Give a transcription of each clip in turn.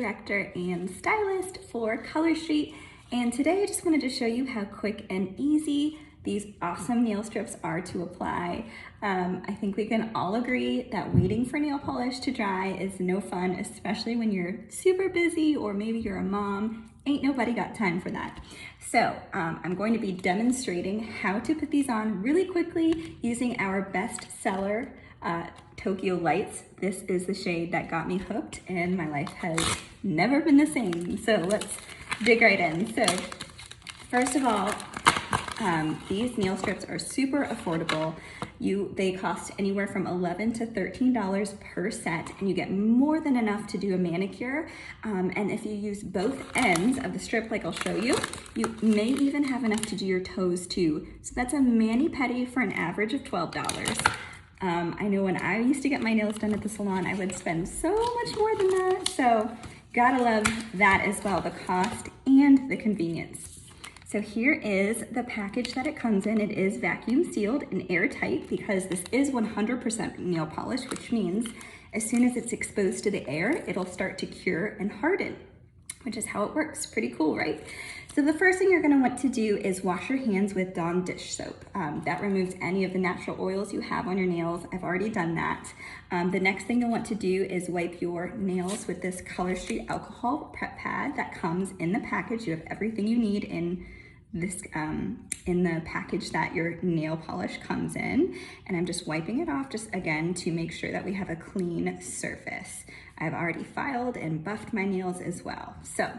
director and stylist for Color Street, and today I just wanted to show you how quick and easy these awesome nail strips are to apply. I think we can all agree that waiting for nail polish to dry is no fun, especially when you're super busy or maybe you're a mom. Ain't nobody got time for that. So I'm going to be demonstrating how to put these on really quickly using our best seller Tokyo Lights. This is the shade that got me hooked and my life has never been the same. So let's dig right in. So first of all, these nail strips are super affordable. They cost anywhere from $11 to $13 per set, and you get more than enough to do a manicure. And if you use both ends of the strip, like I'll show you, you may even have enough to do your toes too. So that's a mani-pedi for an average of $12. I know when I used to get my nails done at the salon, I would spend so much more than that. So gotta love that as well, the cost and the convenience. So here is the package that it comes in. It is vacuum sealed and airtight because this is 100% nail polish, which means as soon as it's exposed to the air, it'll start to cure and harden, which is how it works. Pretty cool, right? So the first thing you're gonna want to do is wash your hands with Dawn dish soap. That removes any of the natural oils you have on your nails. I've already done that. The next thing you'll want to do is wipe your nails with this Color Street alcohol prep pad that comes in the package. You have everything you need in this in the package that your nail polish comes in, and I'm just wiping it off just again to make sure that we have a clean surface. I've already filed and buffed my nails as well. So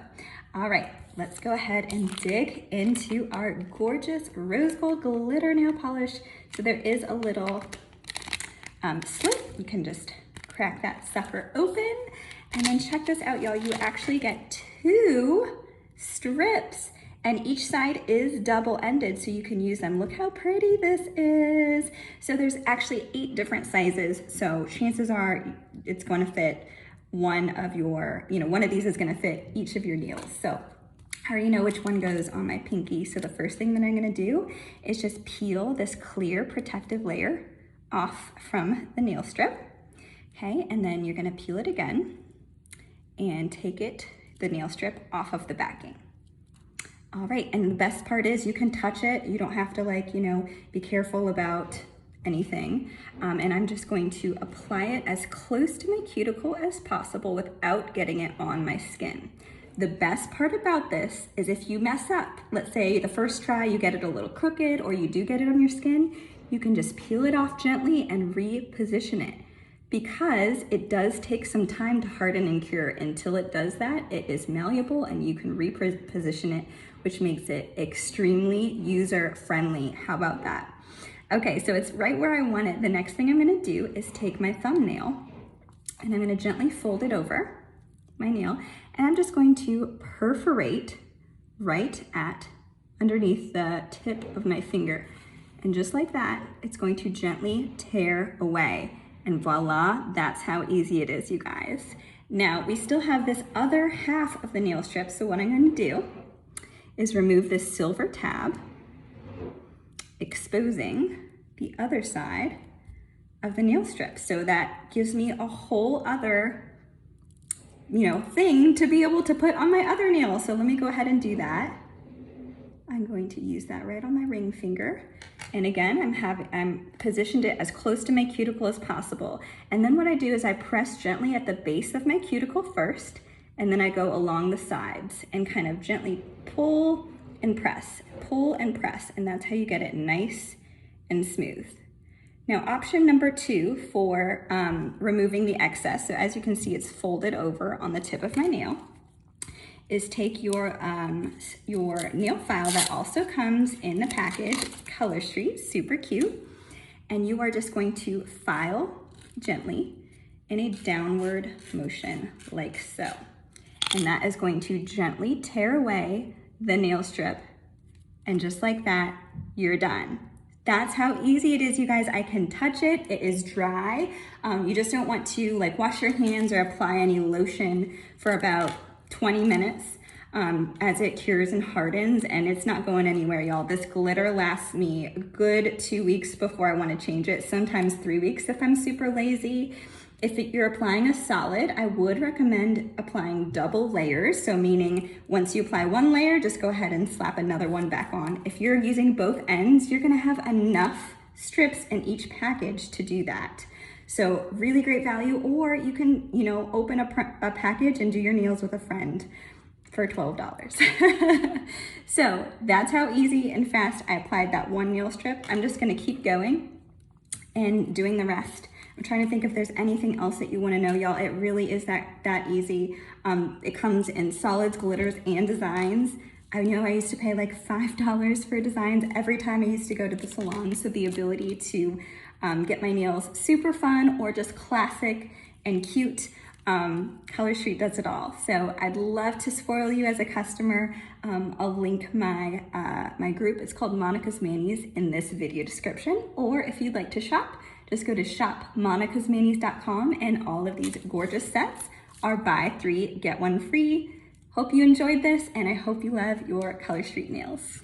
all right, let's go ahead and dig into our gorgeous rose gold glitter nail polish. So there is a little slit. You can just crack that sucker open, and then check this out, y'all. You actually get 2 strips, and each side is double-ended, so you can use them. Look how pretty this is. So there's actually 8 different sizes, so chances are it's going to fit one of these is going to fit each of your nails. So I already know which one goes on my pinky. So the first thing that I'm going to do is just peel this clear protective layer off from the nail strip. Okay, and then you're going to peel it again and take the nail strip off of the backing. All right, and the best part is you can touch it. You don't have to be careful about anything. And I'm just going to apply it as close to my cuticle as possible without getting it on my skin. The best part about this is if you mess up, let's say the first try you get it a little crooked or you do get it on your skin, you can just peel it off gently and reposition it. Because it does take some time to harden and cure. Until it does that, it is malleable and you can reposition it, which makes it extremely user-friendly. How about that? Okay, so it's right where I want it. The next thing I'm gonna do is take my thumbnail and I'm gonna gently fold it over my nail, and I'm just going to perforate right at underneath the tip of my finger. And just like that, it's going to gently tear away. And voila, that's how easy it is, you guys. Now, we still have this other half of the nail strip, so what I'm gonna do is remove this silver tab, exposing the other side of the nail strip. So that gives me a whole other, thing to be able to put on my other nail. So let me go ahead and do that. I'm going to use that right on my ring finger. And again, I'm positioned it as close to my cuticle as possible. And then what I do is I press gently at the base of my cuticle first, and then I go along the sides and kind of gently pull and press, and that's how you get it nice and smooth. Now, option number 2 for removing the excess, so as you can see, it's folded over on the tip of my nail, is take your nail file that also comes in the package, Color Street, super cute, and you are just going to file gently in a downward motion like so. And that is going to gently tear away the nail strip, and just like that, you're done. That's how easy it is, you guys. I can touch it, it is dry. You just don't want to wash your hands or apply any lotion for about 20 minutes as it cures and hardens, and it's not going anywhere, y'all. This glitter lasts me a good 2 weeks before I want to change it, sometimes 3 weeks if I'm super lazy. If you're applying a solid, I would recommend applying double layers. So meaning once you apply one layer, just go ahead and slap another one back on. If you're using both ends, you're gonna have enough strips in each package to do that. So really great value, or you can, open a package and do your nails with a friend for $12. So that's how easy and fast I applied that one nail strip. I'm just gonna keep going and doing the rest. I'm trying to think if there's anything else that you want to know, y'all. It really is that easy. It comes in solids, glitters, and designs. I know I used to pay like $5 for designs every time I used to go to the salon. So the ability to get my nails super fun or just classic and cute, Color Street does it all. So I'd love to spoil you as a customer. I'll link my my group. It's called Monica's Manis in this video description. Or if you'd like to shop, just go to shopmonicasmanis.com, and all of these gorgeous sets are buy 3, get 1 free. Hope you enjoyed this, and I hope you love your Color Street nails.